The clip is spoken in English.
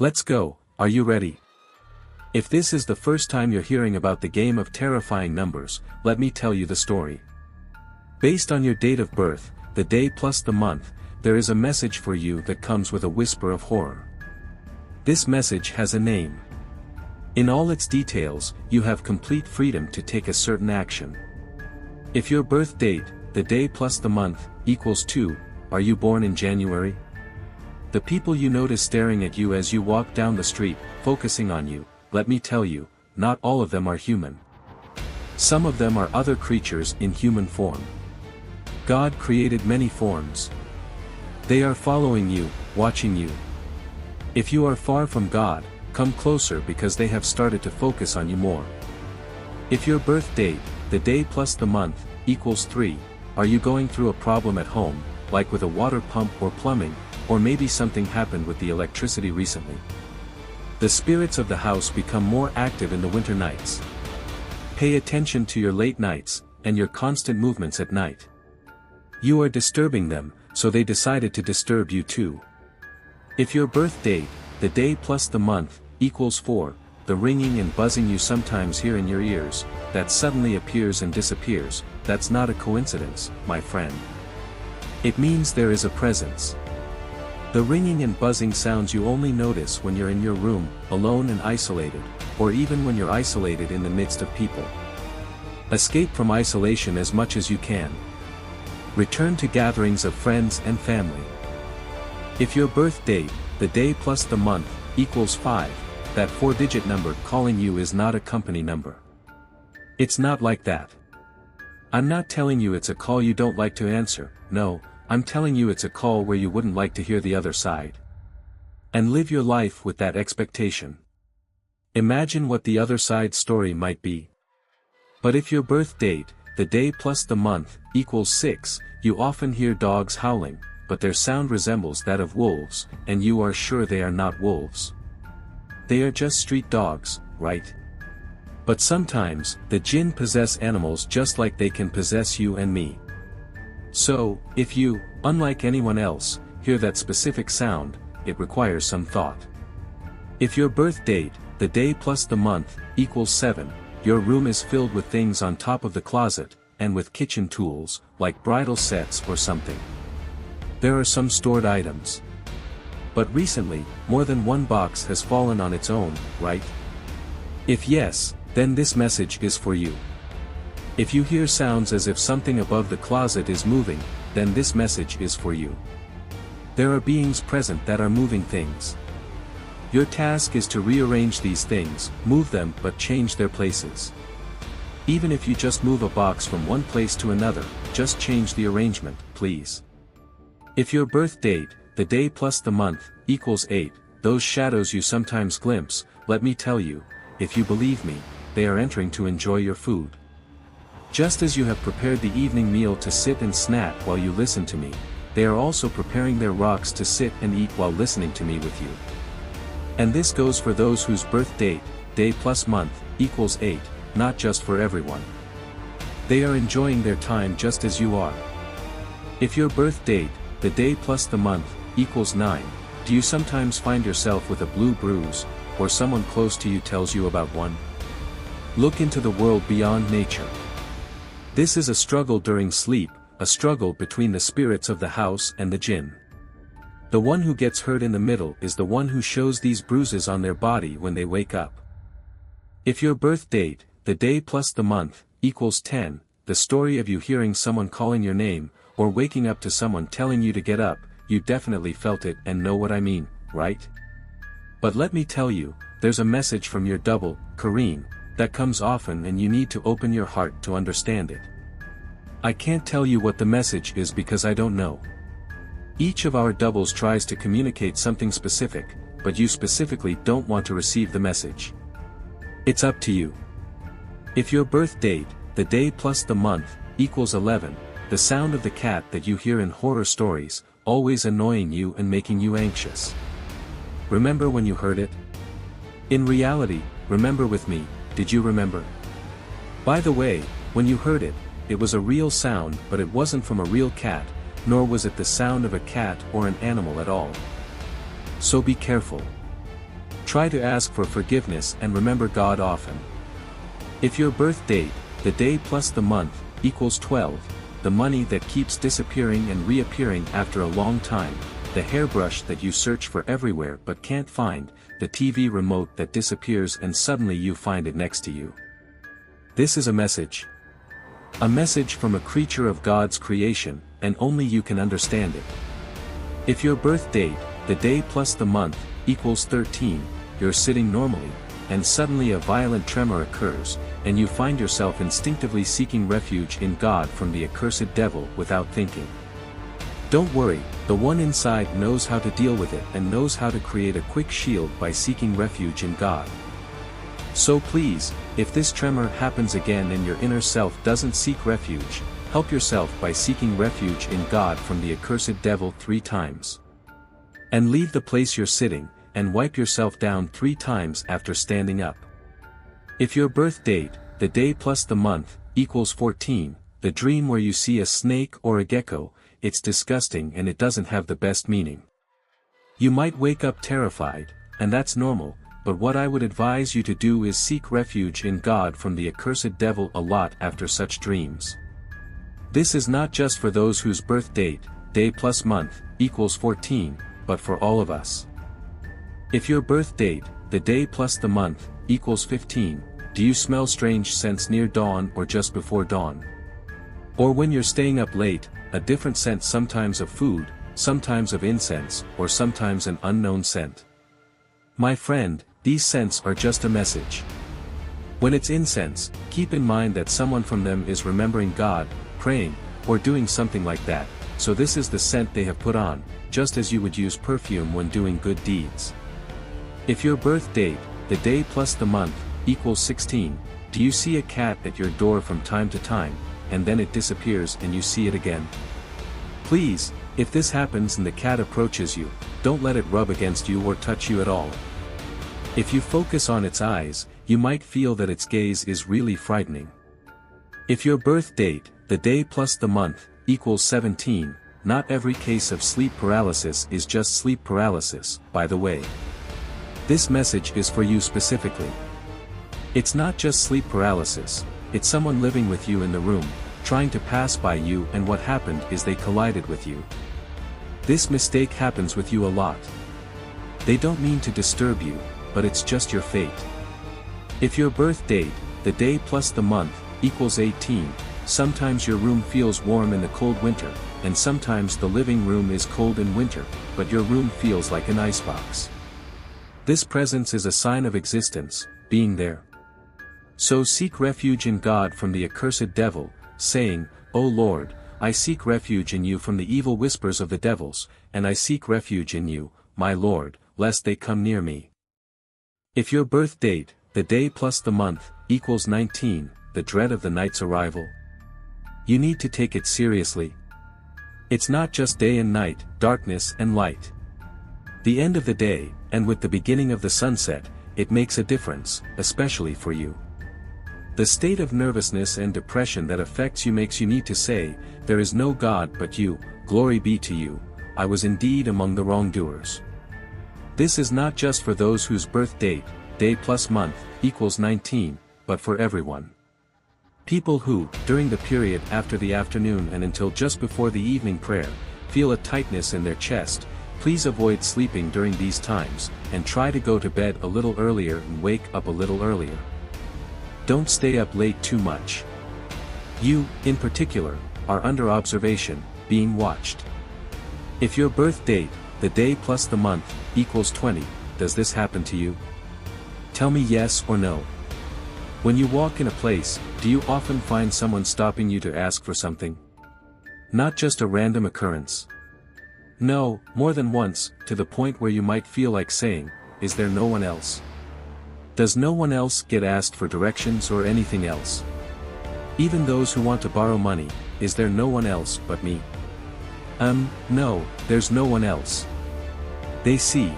Let's go, are you ready? If this is the first time you're hearing about the game of terrifying numbers, let me tell you the story. Based on your date of birth, the day plus the month, there is a message for you that comes with a whisper of horror. This message has a name. In all its details, you have complete freedom to take a certain action. If your birth date, the day plus the month, equals 2, are you born in January? The people you notice staring at you as you walk down the street, focusing on you, let me tell you, not all of them are human. Some of them are other creatures in human form. God created many forms. They are following you, watching you. If you are far from God, come closer because they have started to focus on you more. If your birth date, the day plus the month, equals 3, are you going through a problem at home, like with a water pump or plumbing, or maybe something happened with the electricity recently? The spirits of the house become more active in the winter nights. Pay attention to your late nights, and your constant movements at night. You are disturbing them, so they decided to disturb you too. If your birth date, the day plus the month, equals 4, the ringing and buzzing you sometimes hear in your ears, that suddenly appears and disappears, that's not a coincidence, my friend. It means there is a presence. The ringing and buzzing sounds you only notice when you're in your room, alone and isolated, or even when you're isolated in the midst of people. Escape from isolation as much as you can. Return to gatherings of friends and family. If your birth date, the day plus the month, equals 5, that 4-digit number calling you is not a company number. It's not like that. I'm not telling you it's a call you don't like to answer, no. I'm telling you it's a call where you wouldn't like to hear the other side. And live your life with that expectation. Imagine what the other side's story might be. But if your birth date, the day plus the month, equals 6, you often hear dogs howling, but their sound resembles that of wolves, and you are sure they are not wolves. They are just street dogs, right? But sometimes, the jinn possess animals just like they can possess you and me. So, if you, unlike anyone else, hear that specific sound, it requires some thought. If your birth date, the day plus the month, equals 7, your room is filled with things on top of the closet, and with kitchen tools, like bridal sets or something. There are some stored items. But recently, more than one box has fallen on its own, right? If yes, then this message is for you. If you hear sounds as if something above the closet is moving, then this message is for you. There are beings present that are moving things. Your task is to rearrange these things, move them but change their places. Even if you just move a box from one place to another, just change the arrangement, please. If your birth date, the day plus the month, equals 8, those shadows you sometimes glimpse, let me tell you, if you believe me, they are entering to enjoy your food. Just as you have prepared the evening meal to sit and snack while you listen to me, they are also preparing their rocks to sit and eat while listening to me with you. And this goes for those whose birth date, day plus month, equals 8, not just for everyone. They are enjoying their time just as you are. If your birth date, the day plus the month, equals 9, do you sometimes find yourself with a blue bruise, or someone close to you tells you about one? Look into the world beyond nature. This is a struggle during sleep, a struggle between the spirits of the house and the jinn. The one who gets hurt in the middle is the one who shows these bruises on their body when they wake up. If your birth date, the day plus the month, equals 10, the story of you hearing someone calling your name, or waking up to someone telling you to get up, you definitely felt it and know what I mean, right? But let me tell you, there's a message from your double, Kareen, that comes often and you need to open your heart to understand it. I can't tell you what the message is because I don't know. Each of our doubles tries to communicate something specific, but you specifically don't want to receive the message. It's up to you. If your birth date, the day plus the month, equals 11, the sound of the cat that you hear in horror stories, always annoying you and making you anxious. Remember when you heard it? In reality, remember with me, did you remember? By the way, when you heard it, it was a real sound but it wasn't from a real cat, nor was it the sound of a cat or an animal at all. So be careful. Try to ask for forgiveness and remember God often. If your birth date, the day plus the month, equals 12, the money that keeps disappearing and reappearing after a long time, the hairbrush that you search for everywhere but can't find, the TV remote that disappears and suddenly you find it next to you. This is a message. A message from a creature of God's creation, and only you can understand it. If your birth date, the day plus the month, equals 13, you're sitting normally, and suddenly a violent tremor occurs, and you find yourself instinctively seeking refuge in God from the accursed devil without thinking. Don't worry, the one inside knows how to deal with it and knows how to create a quick shield by seeking refuge in God. So please, if this tremor happens again and your inner self doesn't seek refuge, help yourself by seeking refuge in God from the accursed devil 3 times. And leave the place you're sitting, and wipe yourself down 3 times after standing up. If your birth date, the day plus the month, equals 14, the dream where you see a snake or a gecko, it's disgusting and it doesn't have the best meaning. You might wake up terrified, and that's normal, but what I would advise you to do is seek refuge in God from the accursed devil a lot after such dreams. This is not just for those whose birth date, day plus month, equals 14, but for all of us. If your birth date, the day plus the month, equals 15, do you smell strange scents near dawn or just before dawn? Or when you're staying up late, a different scent, sometimes of food, sometimes of incense, or sometimes an unknown scent? My friend, these scents are just a message. When it's incense, keep in mind that someone from them is remembering God, praying, or doing something like that, so this is the scent they have put on, just as you would use perfume when doing good deeds. If your birth date, the day plus the month, equals 16, do you see a cat at your door from time to time, and then it disappears and you see it again? Please, if this happens and the cat approaches you, don't let it rub against you or touch you at all. If you focus on its eyes, you might feel that its gaze is really frightening. If your birth date, the day plus the month, equals 17, not every case of sleep paralysis is just sleep paralysis, by the way. This message is for you specifically. It's not just sleep paralysis, it's someone living with you in the room, trying to pass by you, and what happened is they collided with you. This mistake happens with you a lot. They don't mean to disturb you, but it's just your fate. If your birth date, the day plus the month, equals 18, sometimes your room feels warm in the cold winter, and sometimes the living room is cold in winter, but your room feels like an icebox. This presence is a sign of existence, being there. So seek refuge in God from the accursed devil, saying, "O Lord, I seek refuge in you from the evil whispers of the devils, and I seek refuge in you, my Lord, lest they come near me." If your birth date, the day plus the month, equals 19, the dread of the night's arrival, you need to take it seriously. It's not just day and night, darkness and light. The end of the day, and with the beginning of the sunset, it makes a difference, especially for you. The state of nervousness and depression that affects you makes you need to say, "There is no God but you, glory be to you, I was indeed among the wrongdoers." This is not just for those whose birth date, day plus month, equals 19, but for everyone. People who, during the period after the afternoon and until just before the evening prayer, feel a tightness in their chest, please avoid sleeping during these times, and try to go to bed a little earlier and wake up a little earlier. Don't stay up late too much. You, in particular, are under observation, being watched. If your birth date, the day plus the month, equals 20, does this happen to you? Tell me yes or no. When you walk in a place, do you often find someone stopping you to ask for something? Not just a random occurrence. No, more than once, to the point where you might feel like saying, "Is there no one else? Does no one else get asked for directions or anything else? Even those who want to borrow money, is there no one else but me? No, there's no one else." They see,